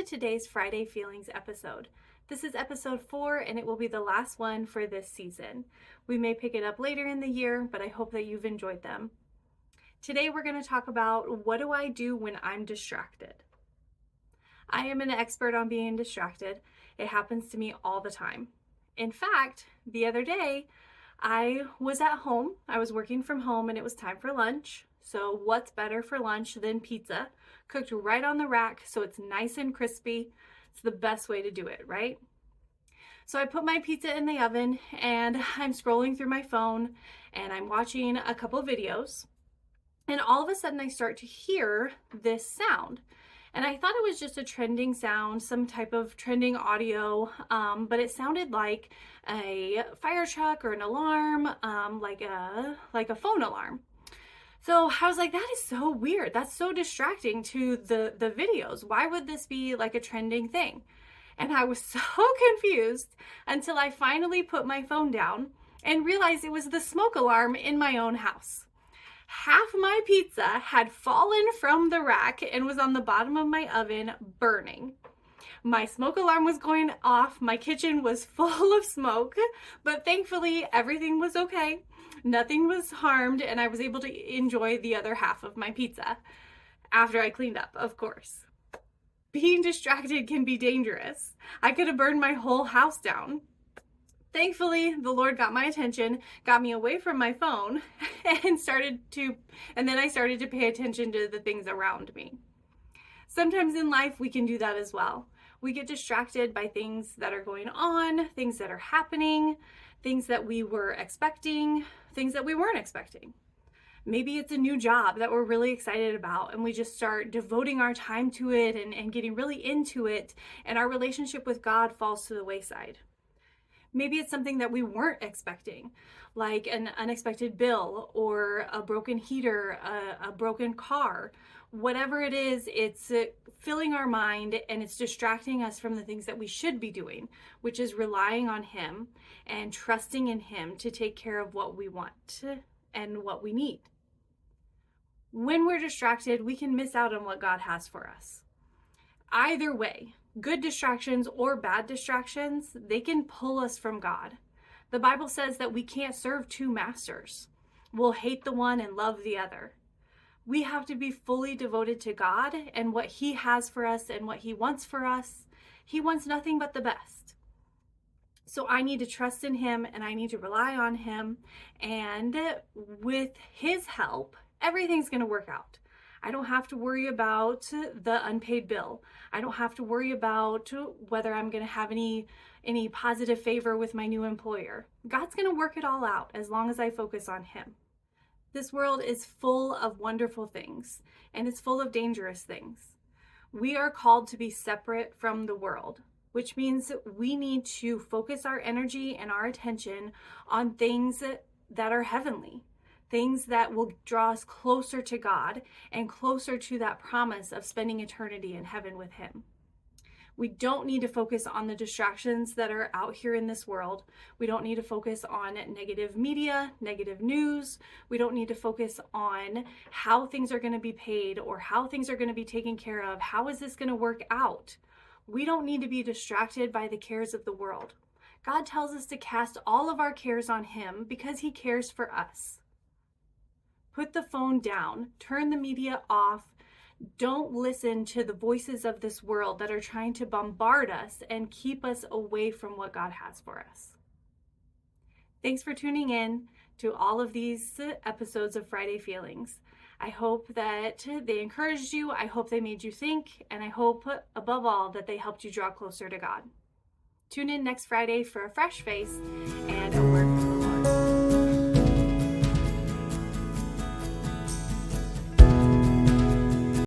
to today's Friday Feelings episode. This is episode 4 and it will be the last one for this season. We may pick it up later in the year, but I hope that you've enjoyed them. Today we're going to talk about what do I do when I'm distracted. I am an expert on being distracted. It happens to me all the time. In fact, the other day I was at home. I was working from home and it was time for lunch. So what's better for lunch than pizza? Cooked right on the rack so it's nice and crispy. It's the best way to do it, right? So I put my pizza in the oven and I'm scrolling through my phone and I'm watching a couple videos. And all of a sudden I start to hear this sound. And I thought it was just a trending sound, some type of trending audio, but it sounded like a fire truck or an alarm, like a phone alarm. So I was like, that is so weird. That's so distracting to the videos. Why would this be like a trending thing? And I was so confused until I finally put my phone down and realized it was the smoke alarm in my own house. Half my pizza had fallen from the rack and was on the bottom of my oven burning. My smoke alarm was going off. My kitchen was full of smoke, but thankfully everything was okay. Nothing was harmed and I was able to enjoy the other half of my pizza after I cleaned up, of course. Being distracted can be dangerous. I could have burned my whole house down. Thankfully, the Lord got my attention, got me away from my phone, and then I started to pay attention to the things around me. Sometimes in life we can do that as well. We get distracted by things that are going on, things that are happening, things that we were expecting, things that we weren't expecting. Maybe it's a new job that we're really excited about and we just start devoting our time to it and getting really into it, and our relationship with God falls to the wayside. Maybe it's something that we weren't expecting, like an unexpected bill or a broken heater, a broken car. Whatever it is, it's filling our mind and it's distracting us from the things that we should be doing, which is relying on Him and trusting in Him to take care of what we want and what we need. When we're distracted, we can miss out on what God has for us. Either way, good distractions or bad distractions, they can pull us from God. The Bible says that we can't serve two masters. We'll hate the one and love the other. We have to be fully devoted to God and what He has for us and what He wants for us. He wants nothing but the best. So I need to trust in Him and I need to rely on Him. And with His help, everything's going to work out. I don't have to worry about the unpaid bill. I don't have to worry about whether I'm going to have any positive favor with my new employer. God's going to work it all out as long as I focus on Him. This world is full of wonderful things, and it's full of dangerous things. We are called to be separate from the world, which means we need to focus our energy and our attention on things that are heavenly. Things that will draw us closer to God and closer to that promise of spending eternity in heaven with Him. We don't need to focus on the distractions that are out here in this world. We don't need to focus on negative media, negative news. We don't need to focus on how things are going to be paid or how things are going to be taken care of. How is this going to work out? We don't need to be distracted by the cares of the world. God tells us to cast all of our cares on Him because He cares for us. Put the phone down, turn the media off. Don't listen to the voices of this world that are trying to bombard us and keep us away from what God has for us. Thanks for tuning in to all of these episodes of Friday Feelings. I hope that they encouraged you. I hope they made you think. And I hope, above all, that they helped you draw closer to God. Tune in next Friday for a fresh face. And